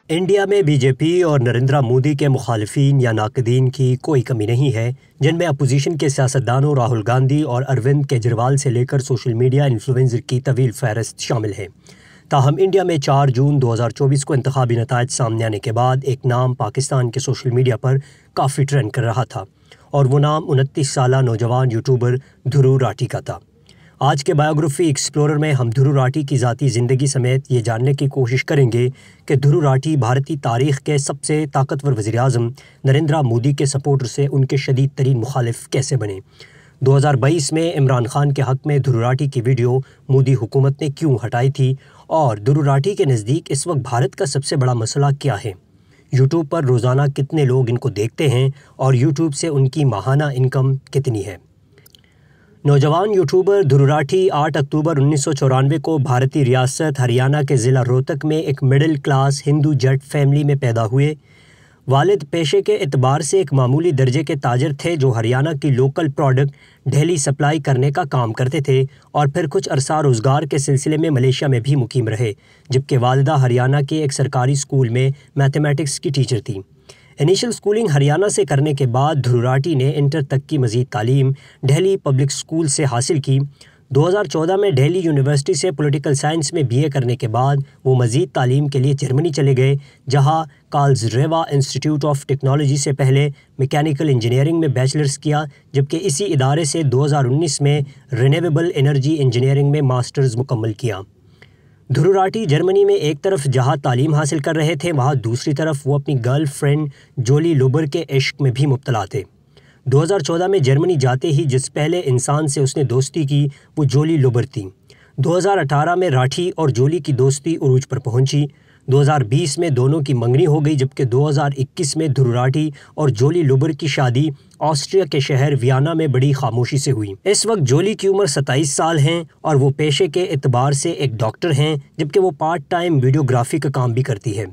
India میں B J پی اور نریندر مودی کے مخالفین یا ناقدین کی کوئی کمی نہیں ہے، جن میں اپوزیشن کے سیاستدانوں راہل گاندھی اور اروند کیجریوال سے لے کر سوشل میڈیا انفلوئنسر کی طویل فہرست شامل ہے۔ تاہم انڈیا میں 4 جون 2024 کو انتخابی نتائج سامنے آنے کے بعد ایک نام پاکستان کے سوشل میڈیا پر کافی ٹرینڈ کر رہا تھا، اور وہ نام 29 سالہ نوجوان یوٹیوبر دھرو راٹھی کا تھا۔ آج کے بایوگرافی ایکسپلورر میں ہم دھرو راٹھی کی ذاتی زندگی سمیت یہ جاننے کی کوشش کریں گے کہ دھرو راٹھی بھارتی تاریخ کے سب سے طاقتور وزیراعظم نریندر مودی کے سپورٹر سے ان کے شدید ترین مخالف کیسے بنے۔ 2022 میں عمران خان کے حق میں دھرو راٹھی کی ویڈیو مودی حکومت نے کیوں ہٹائی تھی، اور دھرو راٹھی کے نزدیک اس وقت بھارت کا سب سے بڑا مسئلہ کیا ہے۔ یوٹیوب پر روزانہ کتنے لوگ ان کو دیکھتے ہیں اور یوٹیوب سے ان کی ماہانہ انکم کتنی ہے۔ نوجوان یوٹیوبر دھرو راٹھی 8 اکتوبر 1994 کو بھارتی ریاست ہریانہ کے ضلع روہتک میں ایک مڈل کلاس ہندو جٹ فیملی میں پیدا ہوئے۔ والد پیشے کے اعتبار سے ایک معمولی درجے کے تاجر تھے جو ہریانہ کی لوکل پروڈکٹ دہلی سپلائی کرنے کا کام کرتے تھے، اور پھر کچھ عرصہ روزگار کے سلسلے میں ملیشیا میں بھی مقیم رہے، جبکہ والدہ ہریانہ کے ایک سرکاری اسکول میں میتھمیٹکس کی ٹیچر تھیں۔ انیشل اسکولنگ ہریانہ سے کرنے کے بعد دھرو راٹھی نے انٹر تک کی مزید تعلیم دہلی پبلک اسکول سے حاصل کی۔ 2014 میں دہلی یونیورسٹی سے پولیٹیکل سائنس میں BA کرنے کے بعد وہ مزید تعلیم کے لیے جرمنی چلے گئے، جہاں کارلسریوا انسٹی ٹیوٹ آف ٹیکنالوجی سے پہلے میکینیکل انجینئرنگ میں بیچلرز کیا، جبکہ اسی ادارے سے 2019 میں رینیویبل انرجی انجینئرنگ میں ماسٹرز مکمل کیا۔ دھرو راٹھی جرمنی میں ایک طرف جہاں تعلیم حاصل کر رہے تھے، وہاں دوسری طرف وہ اپنی گرل فرینڈ جولی لوبر کے عشق میں بھی مبتلا تھے۔ 2014 میں جرمنی جاتے ہی جس پہلے انسان سے اس نے دوستی کی وہ جولی لوبر تھیں۔ 2018 میں راٹھی اور جولی کی دوستی عروج پر پہنچی۔ 2020 میں دونوں کی منگنی ہو گئی، جبکہ 2021 میں دھرو راٹھی اور جولی لوبر کی شادی آسٹریا کے شہر ویانا میں بڑی خاموشی سے ہوئی۔ اس وقت جولی کی عمر 27 سال ہیں اور وہ پیشے کے اعتبار سے ایک ڈاکٹر ہیں، جبکہ وہ پارٹ ٹائم ویڈیوگرافی کا کام بھی کرتی ہے۔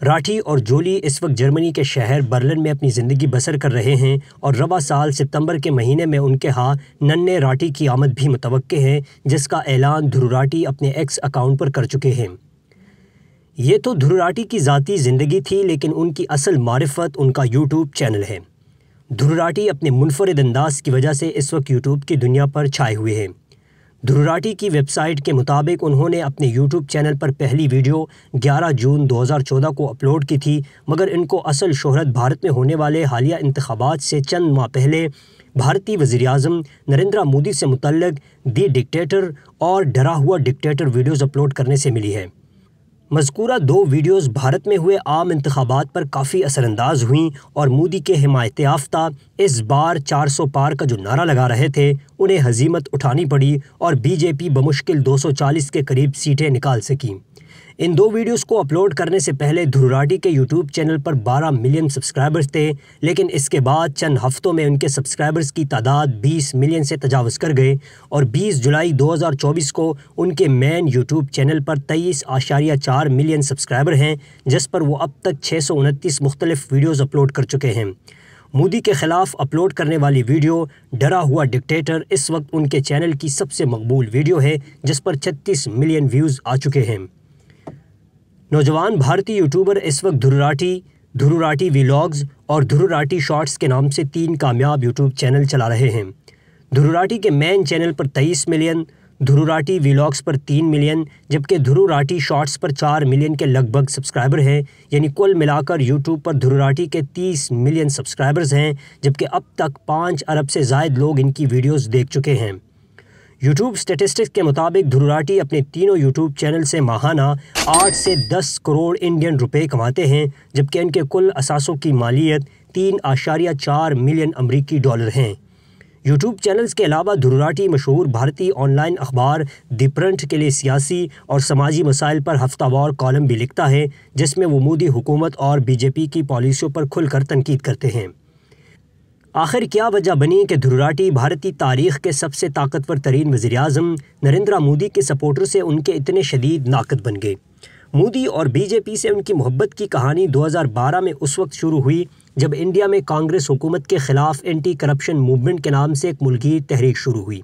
راٹھی اور جولی اس وقت جرمنی کے شہر برلن میں اپنی زندگی بسر کر رہے ہیں، اور رواں سال ستمبر کے مہینے میں ان کے ہاں ننھے راٹھی کی آمد بھی متوقع ہے، جس کا اعلان دھرو راٹھی اپنے ایکس اکاؤنٹ پر کر چکے ہیں۔ یہ تو دھرو راٹھی کی ذاتی زندگی تھی، لیکن ان کی اصل معرفت ان کا یوٹیوب چینل ہے۔ دھرو راٹھی اپنے منفرد انداز کی وجہ سے اس وقت یوٹیوب کی دنیا پر چھائے ہوئے ہیں۔ دھرو راٹھی کی ویب سائٹ کے مطابق انہوں نے اپنے یوٹیوب چینل پر پہلی ویڈیو 11 جون 2014 کو اپلوڈ کی تھی، مگر ان کو اصل شہرت بھارت میں ہونے والے حالیہ انتخابات سے چند ماہ پہلے بھارتی وزیراعظم نریندر مودی سے متعلق دی ڈکٹیٹر اور ڈرا ہوا ڈکٹیٹر ویڈیوز اپلوڈ کرنے سے ملی ہے۔ مذکورہ 2 ویڈیوز بھارت میں ہوئے عام انتخابات پر کافی اثر انداز ہوئیں، اور مودی کے حمایت یافتہ اس بار 400 پار کا جو نعرہ لگا رہے تھے انہیں ہزیمت اٹھانی پڑی، اور BJP بمشکل 240 کے قریب سیٹیں نکال سکی۔ ان 2 ویڈیوز کو اپلوڈ کرنے سے پہلے دھرو راٹھی کے یوٹیوب چینل پر 12 ملین سبسکرائبرز تھے، لیکن اس کے بعد چند ہفتوں میں ان کے سبسکرائبرز کی تعداد 20 ملین سے تجاوز کر گئے، اور 20 جولائی 2024 کو ان کے مین یوٹیوب چینل پر 23.4 ملین سبسکرائبر ہیں، جس پر وہ اب تک 629 مختلف ویڈیوز اپلوڈ کر چکے ہیں۔ مودی کے خلاف اپلوڈ کرنے والی ویڈیو ڈرا ہوا ڈکٹیٹر اس وقت ان کے چینل کی سب سے مقبول ویڈیو ہے، جس پر 36 ملین ویوز آ چکے ہیں۔ نوجوان بھارتی یوٹیوبر اس وقت دھرو راٹھی ویلاگز اور دھرو راٹھی شارٹس کے نام سے 3 کامیاب یوٹیوب چینل چلا رہے ہیں۔ دھرو راٹھی کے مین چینل پر 23 ملین، دھرو راٹھی ویلاگز پر 3 ملین، جبکہ دھرو راٹھی شارٹس پر 4 ملین کے لگ بھگ سبسکرائبر ہیں، یعنی کل ملا کر یوٹیوب پر دھرو راٹھی کے 30 ملین سبسکرائبرز ہیں، جبکہ اب تک 5 ارب سے زائد لوگ ان کی ویڈیوز دیکھ چکے ہیں۔ یوٹیوب اسٹیٹسٹکس کے مطابق دھرو راٹھی اپنے تینوں یوٹیوب چینل سے ماہانہ 8 سے 10 کروڑ انڈین روپے کماتے ہیں، جبکہ ان کے کل اثاثوں کی مالیت 3.4 ملین امریکی ڈالر ہیں۔ یوٹیوب چینلز کے علاوہ دھرو راٹھی مشہور بھارتی آن لائن اخبار دی پرنٹ کے لیے سیاسی اور سماجی مسائل پر ہفتہ وار کالم بھی لکھتا ہے، جس میں وہ مودی حکومت اور BJP کی پالیسیوں پر کھل کر تنقید کرتے ہیں۔ آخر کیا وجہ بنی کہ دھرو راٹھی بھارتی تاریخ کے سب سے طاقتور ترین وزیراعظم نریندر مودی کے سپورٹر سے ان کے اتنے شدید ناقد بن گئے؟ مودی اور BJP سے ان کی محبت کی کہانی 2012 میں اس وقت شروع ہوئی جب انڈیا میں کانگریس حکومت کے خلاف اینٹی کرپشن موومنٹ کے نام سے ایک ملکی تحریک شروع ہوئی۔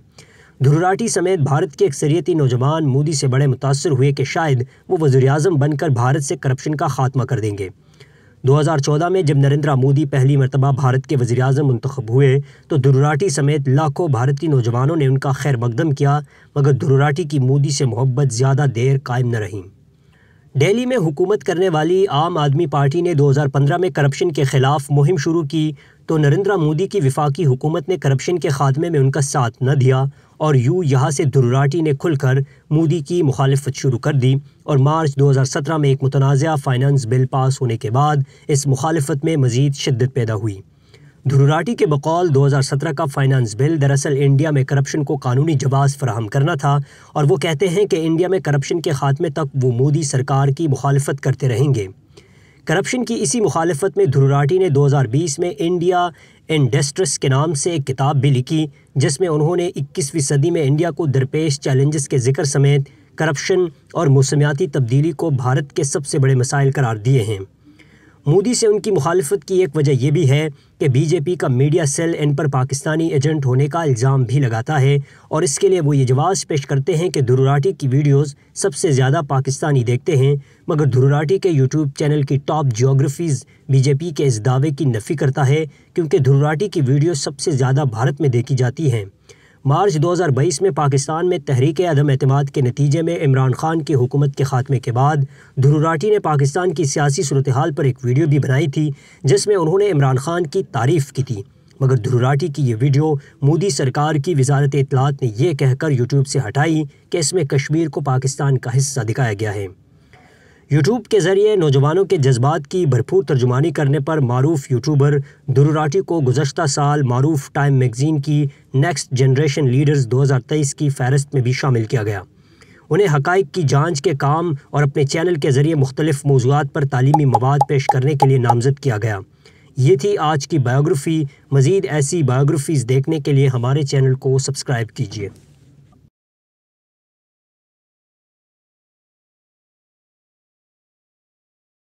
دھرو راٹھی سمیت بھارت کے اکثریتی نوجوان مودی سے بڑے متاثر ہوئے کہ شاید وہ وزیر اعظم بن کر بھارت سے کرپشن کا خاتمہ کر دیں گے۔ 2014 میں جب نریندر مودی پہلی مرتبہ بھارت کے وزیر اعظم منتخب ہوئے تو دھرو راٹھی سمیت لاکھوں بھارتی نوجوانوں نے ان کا خیر مقدم کیا، مگر دھرو راٹھی کی مودی سے محبت زیادہ دیر قائم نہ رہی۔ دہلی میں حکومت کرنے والی عام آدمی پارٹی نے 2015 میں کرپشن کے خلاف مہم شروع کی تو نریندر مودی کی وفاقی حکومت نے کرپشن کے خاتمے میں ان کا ساتھ نہ دیا اور یہاں سے دھرو راٹھی نے کھل کر مودی کی مخالفت شروع کر دی اور مارچ 2017 میں ایک متنازع فائنانس بل پاس ہونے کے بعد اس مخالفت میں مزید شدت پیدا ہوئی۔ دھرو راٹھی کے بقول 2017 کا فائنانس بل دراصل انڈیا میں کرپشن کو قانونی جواز فراہم کرنا تھا اور وہ کہتے ہیں کہ انڈیا میں کرپشن کے خاتمے تک وہ مودی سرکار کی مخالفت کرتے رہیں گے۔ کرپشن کی اسی مخالفت میں دھرو راٹھی نے 2020 میں انڈیا ان ڈسٹریس کے نام سے ایک کتاب بھی لکھی جس میں انہوں نے 21ویں صدی میں انڈیا کو درپیش چیلنجز کے ذکر سمیت کرپشن اور موسمیاتی تبدیلی کو بھارت کے سب سے بڑے مسائل قرار دیے ہیں۔ مودی سے ان کی مخالفت کی ایک وجہ یہ بھی ہے کہ بی جے پی کا میڈیا سیل ان پر پاکستانی ایجنٹ ہونے کا الزام بھی لگاتا ہے اور اس کے لیے وہ یہ جواز پیش کرتے ہیں کہ دھرو راٹھی کی ویڈیوز سب سے زیادہ پاکستانی دیکھتے ہیں، مگر دھرو راٹھی کے یوٹیوب چینل کی ٹاپ جیوگرافیز بی جے پی کے اس دعوے کی نفی کرتا ہے کیونکہ دھرو راٹھی کی ویڈیوز سب سے زیادہ بھارت میں دیکھی جاتی ہیں۔ مارچ 2022 میں پاکستان میں تحریک عدم اعتماد کے نتیجے میں عمران خان کی حکومت کے خاتمے کے بعد دھرو راٹھی نے پاکستان کی سیاسی صورتحال پر ایک ویڈیو بھی بنائی تھی جس میں انہوں نے عمران خان کی تعریف کی تھی، مگر دھرو راٹھی کی یہ ویڈیو مودی سرکار کی وزارت اطلاعات نے یہ کہہ کر یوٹیوب سے ہٹائی کہ اس میں کشمیر کو پاکستان کا حصہ دکھایا گیا ہے۔ یوٹیوب کے ذریعے نوجوانوں کے جذبات کی بھرپور ترجمانی کرنے پر معروف یوٹیوبر دھرو راٹھی کو گزشتہ سال معروف ٹائم میگزین کی نیکسٹ جنریشن لیڈرز 2023 کی فہرست میں بھی شامل کیا گیا۔ انہیں حقائق کی جانچ کے کام اور اپنے چینل کے ذریعے مختلف موضوعات پر تعلیمی مواد پیش کرنے کے لیے نامزد کیا گیا۔ یہ تھی آج کی بایوگرافی۔ مزید ایسی بایوگرافیز دیکھنے کے لیے ہمارے چینل کو سبسکرائب کیجیے۔